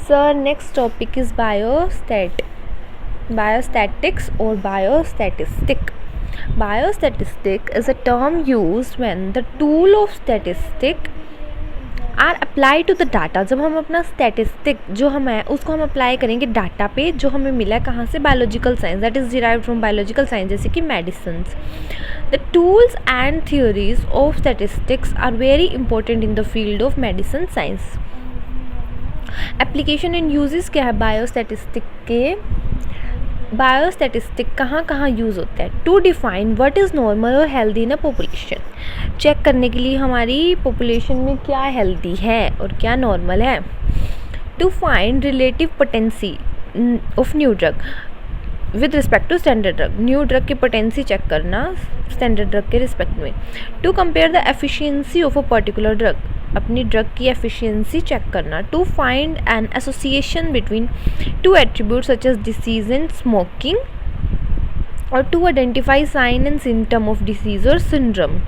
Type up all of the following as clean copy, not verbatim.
Sir, next topic is biostatics or biostatistic. Biostatistic is a term used when the tool of statistic are apply to the data. जब हम अपना statistic जो हम है उसको हम अप्लाई करेंगे डाटा पे जो हमें मिला है कहाँ से, biological science, that is derived from biological science, जैसे कि medicines. The tools and theories of statistics are very important in the field of medicine science. Application and uses क्या है बायोस्टैटिस्टिक के? बायोस्टैटिस्टिक कहाँ कहाँ यूज़ होता है? To define what is normal और healthy in a population. Check करने के लिए हमारी पॉपुलेशन में क्या हेल्दी है और क्या नॉर्मल है. To find relative potency of new drug with respect to standard drug. New drug की पोटेंसी चेक करना स्टैंडर्ड ड्रग के रिस्पेक्ट में. To compare the efficiency of a particular drug. अपनी ड्रग की एफिशिएंसी चेक करना. To find an association between two attributes such as disease and smoking. और to identify sign and symptom of disease और syndrome.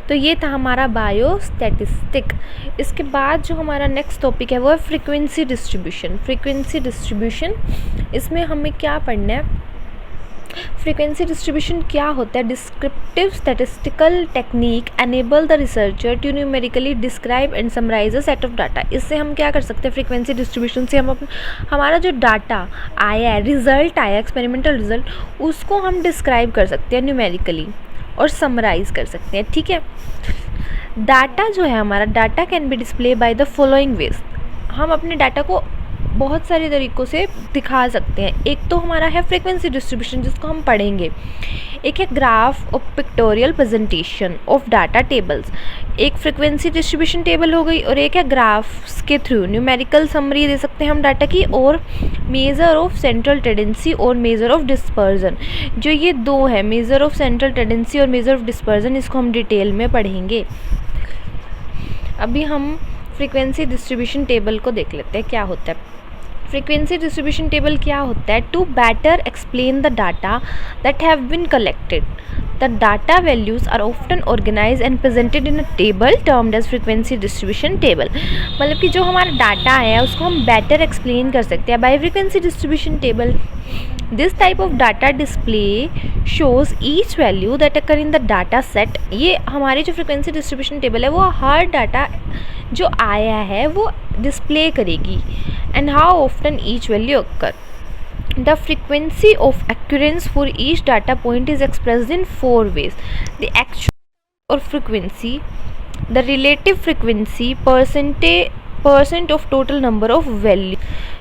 तो ये था हमारा बायोस्टैटिस्टिक. इसके बाद जो हमारा नेक्स्ट टॉपिक है वो है फ्रीक्वेंसी डिस्ट्रीब्यूशन. फ्रीक्वेंसी डिस्ट्रीब्यूशन, इसमें हमें क्या पढ़ना है? फ्रीक्वेंसी डिस्ट्रीब्यूशन क्या होता है? Descriptive statistical technique enable the researcher to numerically describe and summarize a set of data. इससे हम क्या कर सकते हैं? फ्रीक्वेंसी डिस्ट्रीब्यूशन से हम हमारा जो डाटा आया है, रिजल्ट आया, एक्सपेरिमेंटल रिजल्ट, उसको हम डिस्क्राइब कर सकते हैं न्यूमेरिकली और समराइज़ कर सकते हैं. ठीक है. डाटा जो है हमारा, data can be display by the following veg. हम अपने डाटा को बहुत सारे तरीक़ों से दिखा सकते हैं. एक तो हमारा है फ्रीक्वेंसी डिस्ट्रीब्यूशन जिसको हम पढ़ेंगे. एक है ग्राफ और pictorial presentation of data tables. एक फ्रीक्वेंसी डिस्ट्रीब्यूशन टेबल हो गई और एक है ग्राफ्स के थ्रू न्यूमेरिकल समरी दे सकते हैं हम डाटा की. और मेज़र ऑफ सेंट्रल टेंडेंसी और मेज़र ऑफ डिस्पर्जन, जो ये दो है, मेज़र ऑफ सेंट्रल टेंडेंसी और मेज़र ऑफ डिस्पर्जन, इसको हम डिटेल में पढ़ेंगे. अभी हम फ्रीक्वेंसी डिस्ट्रीब्यूशन टेबल को देख लेते हैं क्या होता है. फ्रीक्वेंसी डिस्ट्रीब्यूशन टेबल क्या होता है? To better explain the data that have been collected, the data values are often organize and presented in a table termed as frequency distribution table. मतलब कि जो हमारा डाटा है उसको हम बेटर एक्सप्लेन कर सकते हैं bye frequency distribution table. This type of data display shows each value that occur in the data set. ये हमारी जो फ्रीक्वेंसी डिस्ट्रीब्यूशन टेबल है वो हर डाटा जो आया है वो डिस्प्ले करेगी. And how often each value occur. The frequency of occurrence for each data point is expressed in 4 ways. The actual or frequency, the relative frequency, percent of total number of value.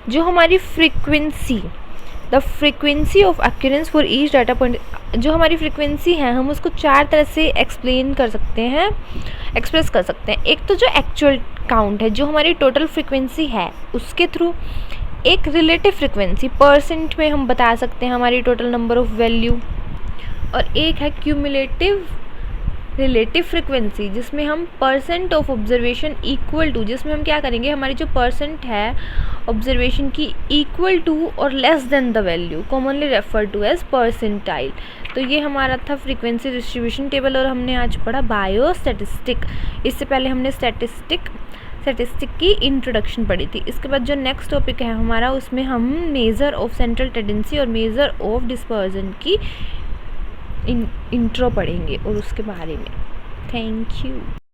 जो हमारी frequency, the frequency of occurrence for each data point, जो हमारी frequency है हम उसको 4 तरह से explain कर सकते हैं, एक्सप्रेस कर सकते हैं. एक तो जो एक्चुअल काउंट है, जो हमारी टोटल फ्रीक्वेंसी है उसके थ्रू. एक रिलेटिव फ्रीक्वेंसी, परसेंट में हम बता सकते हैं हमारी टोटल नंबर ऑफ़ वैल्यू. और एक है क्यूमुलेटिव रिलेटिव फ्रीक्वेंसी जिसमें हम percent of observation equal to, जिसमें हम क्या करेंगे, हमारी जो परसेंट है ऑब्जर्वेशन की इक्वल टू और less than the value, commonly refer to as percentile. तो ये हमारा था फ्रीक्वेंसी डिस्ट्रीब्यूशन टेबल. और हमने आज पढ़ा बायोस्टैटिस्टिक. इससे पहले हमने स्टैटिस्टिक की इंट्रोडक्शन पढ़ी थी. इसके बाद जो नेक्स्ट टॉपिक है हमारा उसमें हम मेज़र ऑफ सेंट्रल टेंडेंसी और मेज़र ऑफ डिस्पर्जन की इंट्रो पढ़ेंगे और उसके बारे में. Thank you.